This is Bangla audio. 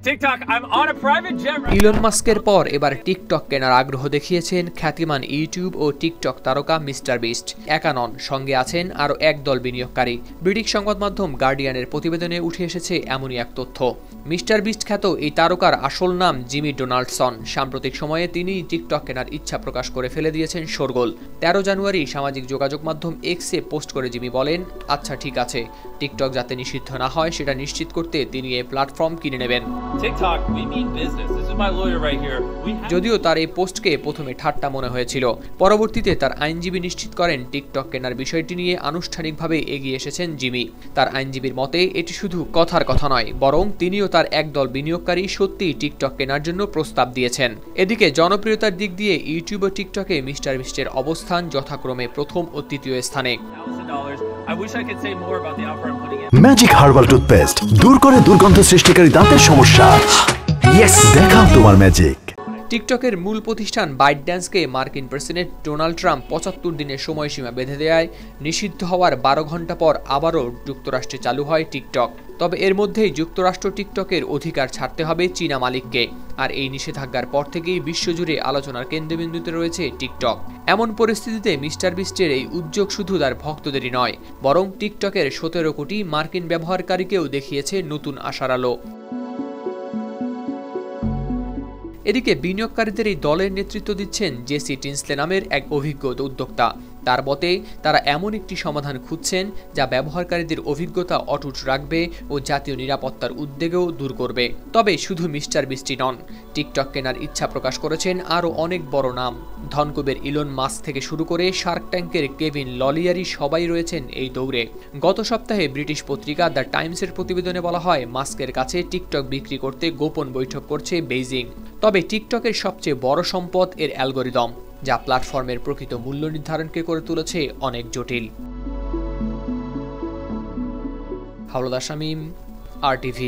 TikTok, I'm on a private jet. Elon মাস্কের পর এবার টিকটক কেনার আগ্রহ দেখিয়েছেন খ্যাতিমান ইউটিউব ও টিকটক তারকা মিস্টার বিস্ট। একা নন, সঙ্গে আছেন আরও একদল বিনিয়োগকারী। ব্রিটিশ সংবাদ মাধ্যম গার্ডিয়ানের প্রতিবেদনে উঠে এসেছে এমনই এক তথ্য। মিস্টার বিস্ট খ্যাত এই তারকার আসল নাম জিমি ডোনাল্ডসন। সাম্প্রতিক সময়ে তিনি টিকটক কেনার ইচ্ছা প্রকাশ করে ফেলে দিয়েছেন শোরগোল। 13 জানুয়ারি সামাজিক যোগাযোগ মাধ্যম এক্সে পোস্ট করে জিমি বলেন, আচ্ছা ঠিক আছে, টিকটক যাতে নিষিদ্ধ না হয় সেটা নিশ্চিত করতে তিনি এই প্ল্যাটফর্ম কিনে নেবেন। TikTok, we mean business. This is my lawyer right here. যদিও তার এই পোস্টকে প্রথমে ঠাট্টা মনে হয়েছিল, পরবর্তীতে তার আইনজীবী নিশ্চিত করেন টিকটক কেনার বিষয়টি নিয়ে আনুষ্ঠানিকভাবে এগিয়ে এসেছেন জিমি। তার আইনজীবীর মতে এটি শুধু কথার কথা নয়, বরং তিনিও তার একদল বিনিয়োগকারী সত্যিই টিকটক কেনার জন্য প্রস্তাব দিয়েছেন। এদিকে জনপ্রিয়তার দিক দিয়ে ইউটিউব ও টিকটকে মিস্টার বিস্টের অবস্থান যথাক্রমে প্রথম ও তৃতীয় স্থানে। I wish I could say more about the offer I'm putting in. Magic herbal toothpaste দূর করে দুর্গন্ধ সৃষ্টিকারী দাঁতের সমস্যা। ইয়েস, দেখাও তোমার ম্যাজিক। টিকটকের মূল প্রতিষ্ঠান বাইটড্যান্সকে মার্কিন প্রেসিডেন্ট ডোনাল্ড ট্রাম্প 75 দিনের সময়সীমা বেঁধে দেয় নিষিদ্ধ হওয়ার 12 ঘণ্টা পর আবারও যুক্তরাষ্ট্রে চালু হয় টিকটক। তবে এর মধ্যেই যুক্তরাষ্ট্র টিকটকের অধিকার ছাড়তে হবে চীনা মালিককে। আর এই নিষেধাজ্ঞার পর থেকেই বিশ্বজুড়ে আলোচনার কেন্দ্রবিন্দুতে রয়েছে টিকটক। এমন পরিস্থিতিতে মিস্টার বিস্টের এই উদ্যোগ শুধু তার ভক্তদেরই নয়, বরং টিকটকের 17 কোটি মার্কিন ব্যবহারকারীকেও দেখিয়েছে নতুন আশার আলো। এদিকে বিনিয়োগকারীদের এই দলের নেতৃত্ব দিচ্ছেন জেসি টিনসলে নামের এক অভিজ্ঞ উদ্যোক্তা। তার মতে তারা এমন একটি সমাধান খুঁজছেন যা ব্যবহারকারীদের অভিজ্ঞতা অটুট রাখবে ও জাতীয় নিরাপত্তার উদ্বেগও দূর করবে। তবে শুধু মিস্টার বিস্টই নন, টিকটক কেনার ইচ্ছা প্রকাশ করেছেন আরও অনেক বড় নাম। ধনকুবের ইলন মাস্ক থেকে শুরু করে শার্ক ট্যাঙ্কের কেভিন ললিয়ারি সবাই রয়েছেন এই দৌড়ে। গত সপ্তাহে ব্রিটিশ পত্রিকা দ্য টাইমসের প্রতিবেদনে বলা হয়, মাস্কের কাছে টিকটক বিক্রি করতে গোপন বৈঠক করছে বেইজিং। তবে টিকটকের সবচেয়ে বড় সম্পদ এর অ্যালগরিদম, যা প্ল্যাটফর্মের প্রকৃত মূল্য নির্ধারণকে করে তুলেছে অনেক জটিল। হাওলাদার শামীম, RTV।